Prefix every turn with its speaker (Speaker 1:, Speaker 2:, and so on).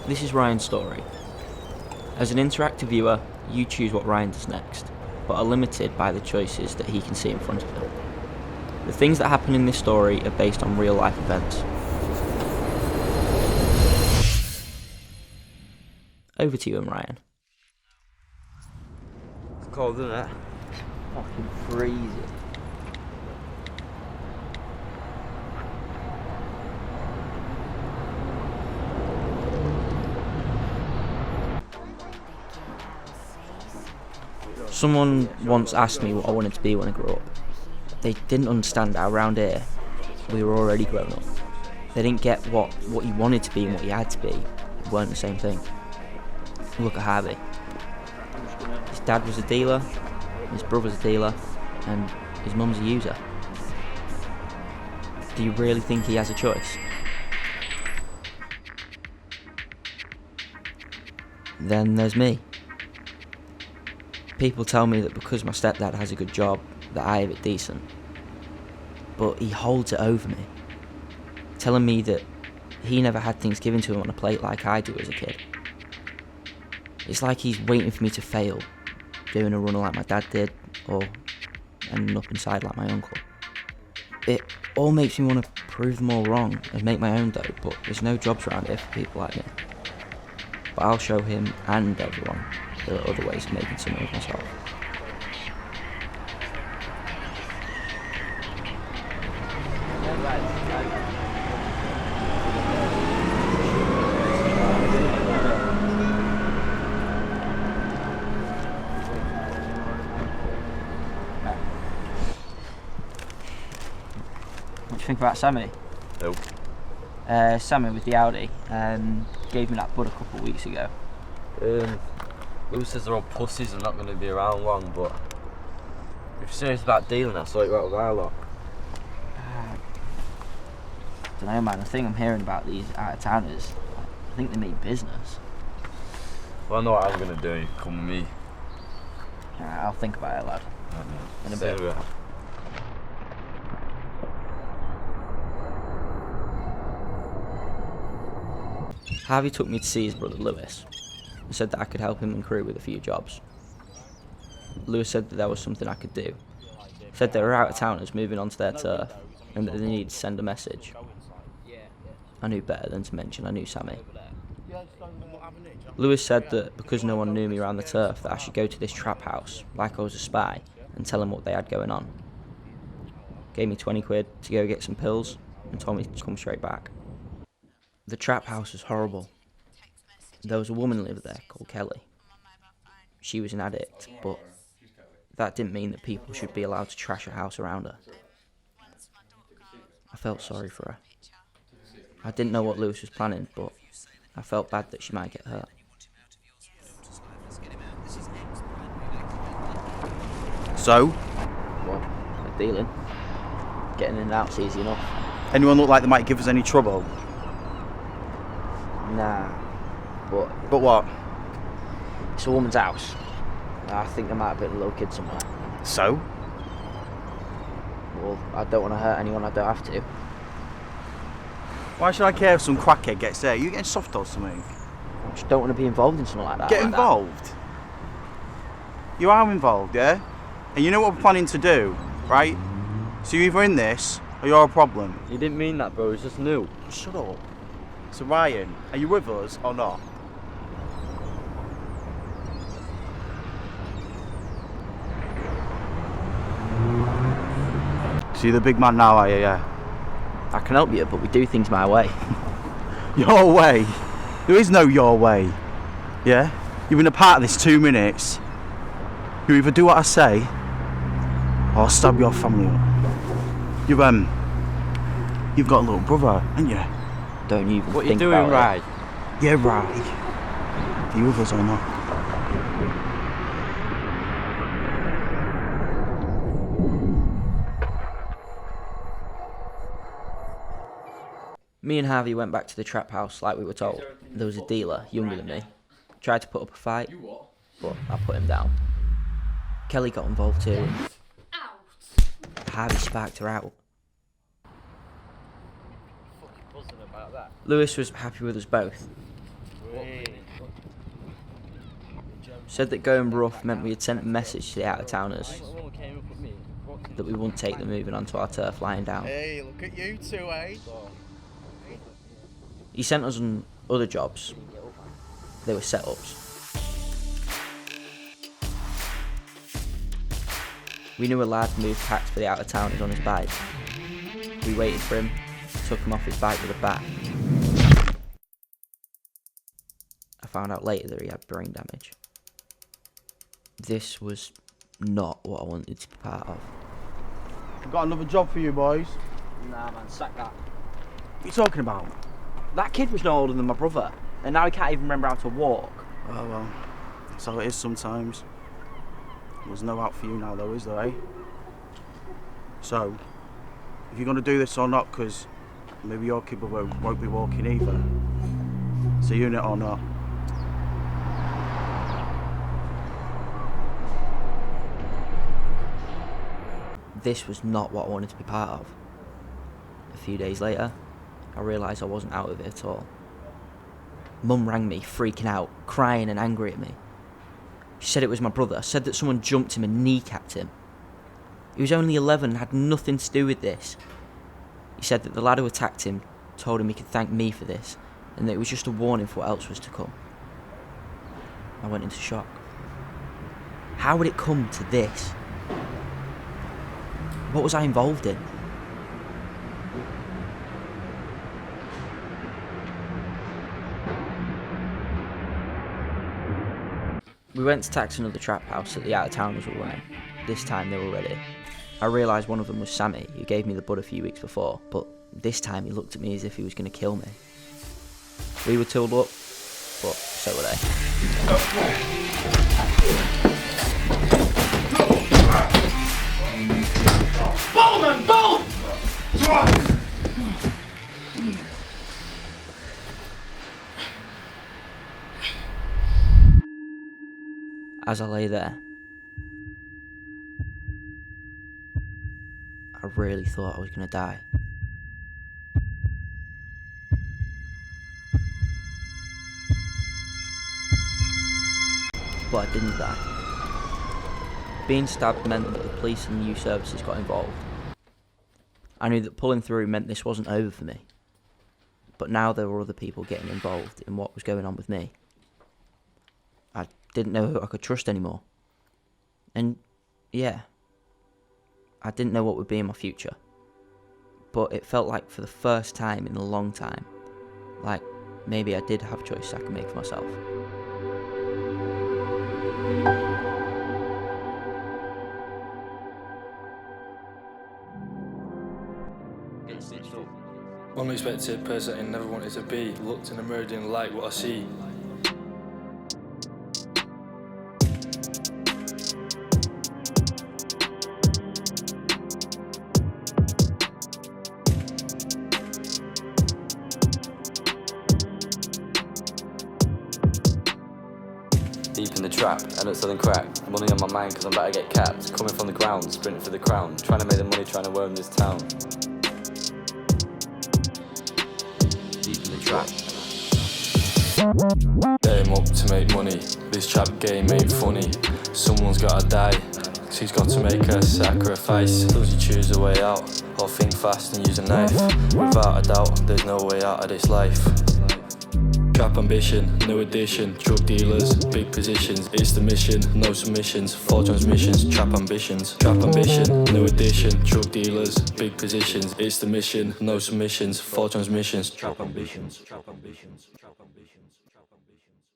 Speaker 1: This is Ryan's story. As an interactive viewer, you choose what Ryan does next, but are limited by the choices that he can see in front of him. The things that happen in this story are based on real life events. Over to you and Ryan.
Speaker 2: It's cold, isn't it?
Speaker 1: Fucking freezing. Someone once asked me what I wanted to be when I grew up. They didn't understand that around here, we were already grown up. They didn't get what you wanted to be and what you had to be weren't the same thing. Look at Harvey. His dad was a dealer, his brother's a dealer, and his mum's a user. Do you really think he has a choice? Then there's me. People tell me that because my stepdad has a good job, that I have it decent. But he holds it over me, telling me that he never had things given to him on a plate like I do as a kid. It's like he's waiting for me to fail, doing a runner like my dad did, or ending up inside like my uncle. It all makes me want to prove them all wrong and make my own dough, but there's no jobs around here for people like me. But I'll show him and everyone there are other ways of making something of myself. What do you think about Sammy?
Speaker 2: Nope.
Speaker 1: Sammy with the Audi gave me that bud a couple of weeks ago.
Speaker 2: Lou says they're all pussies and not going to be around long, but if you're serious about dealing, I'll sort you out with our lot.
Speaker 1: Don't know, man. The thing I'm hearing about these out-of-towners, I think they mean business.
Speaker 2: Well, I know what I'm going to do. Come with me.
Speaker 1: I'll think about it, lad. In a bit. Harvey took me to see his brother Lewis and said that I could help him and crew with a few jobs. Lewis said that there was something I could do. Said there were out-of-towners moving onto their turf and that they needed to send a message. I knew better than to mention I knew Sammy. Lewis said that because no one knew me around the turf that I should go to this trap house like I was a spy and tell them what they had going on. Gave me 20 quid to go get some pills and told me to come straight back. The trap house was horrible. There was a woman lived there called Kelly. She was an addict, but that didn't mean that people should be allowed to trash a house around her. I felt sorry for her. I didn't know what Lewis was planning, but I felt bad that she might get hurt.
Speaker 3: So?
Speaker 1: Well, we're dealing. Getting in and out's easy enough.
Speaker 3: Anyone look like they might give us any trouble?
Speaker 1: Nah,
Speaker 3: But what?
Speaker 1: it's a woman's house. I think there might be a little kid somewhere.
Speaker 3: So?
Speaker 1: Well, I don't want to hurt anyone I don't have to.
Speaker 3: Why should I care if some crackhead gets there? You getting soft or something?
Speaker 1: I just don't want to be involved in something like that.
Speaker 3: Get involved? You are involved, yeah? And you know what we're planning to do, right? So you're either in this or you're a problem.
Speaker 2: You didn't mean that, bro. It's just new.
Speaker 3: Shut up. So Ryan, are you with us or not? So you're the big man now, are you? Yeah.
Speaker 1: I can help you, but we do things my way.
Speaker 3: Your way? There is no your way. Yeah? You've been a part of this 2 minutes. You either do what I say, or I'll stab your family up. You've got a little brother, haven't you?
Speaker 1: Don't even
Speaker 2: What you
Speaker 1: think
Speaker 2: doing,
Speaker 1: about
Speaker 2: right?
Speaker 3: Yeah, right. Are you with us or not?
Speaker 1: Me and Harvey went back to the trap house like we were told. There was a dealer, younger than me. Tried to put up a fight, but I put him down. Kelly got involved too. Harvey sparked her out. Lewis was happy with us both. Said that going rough meant we had sent a message to the out-of-towners that we wouldn't take them moving onto our turf lying down.
Speaker 3: Hey, look at you two, eh?
Speaker 1: He sent us on other jobs. They were setups. We knew a lad moved packs for the out-of-towners on his bike. We waited for him, took him off his bike with a bat. I found out later that he had brain damage. This was not what I wanted to be part of.
Speaker 3: I've got another job for you boys.
Speaker 4: Nah, man, sack that.
Speaker 3: What are you talking about?
Speaker 4: That kid was no older than my brother, and now he can't even remember how to walk.
Speaker 3: Oh well, that's how it is sometimes. There's no out for you now though, is there, eh? So, if you're going to do this or not, because maybe your kid won't be walking either. It's a unit or not.
Speaker 1: This was not what I wanted to be part of. A few days later, I realised I wasn't out of it at all. Mum rang me, freaking out, crying and angry at me. She said it was my brother, said that someone jumped him and kneecapped him. He was only 11 and had nothing to do with this. He said that the lad who attacked him told him he could thank me for this, and that it was just a warning for what else was to come. I went into shock. How would it come to this? What was I involved in? We went to tax another trap house that the out-of-towners were running. This time they were ready. I realised one of them was Sammy, who gave me the bud a few weeks before, but this time he looked at me as if he was going to kill me. We were tooled up, but so were they.
Speaker 5: Bowman, bow!
Speaker 1: As I lay there, I really thought I was going to die. But I didn't die. Being stabbed meant that the police and youth services got involved. I knew that pulling through meant this wasn't over for me. But now there were other people getting involved in what was going on with me. I didn't know who I could trust anymore. And yeah, I didn't know what would be in my future. But it felt like for the first time in a long time, like maybe I did have choices I could make for myself.
Speaker 6: Unexpected person I never wanted to be. Looked in the mirror, didn't like what I see.
Speaker 2: Deep in the trap, end up selling crack. Money on my mind cause I'm about to get capped. Coming from the ground, sprinting for the crown. Trying to make the money, trying to own this town. Deep in the trap.
Speaker 6: Aim up to make money. This trap game ain't funny. Someone's gotta die. She's got to make a sacrifice. Does you choose a way out? Or think fast and use a knife? Without a doubt, there's no way out of this life. Trap ambition, no addition. Drug dealers, big positions. It's the mission, no submissions. 4 transmissions, trap ambitions. Trap ambition, no addition. Drug dealers, big positions. It's the mission, no submissions. 4 transmissions. Trap ambitions. Trap ambitions. Trap ambitions.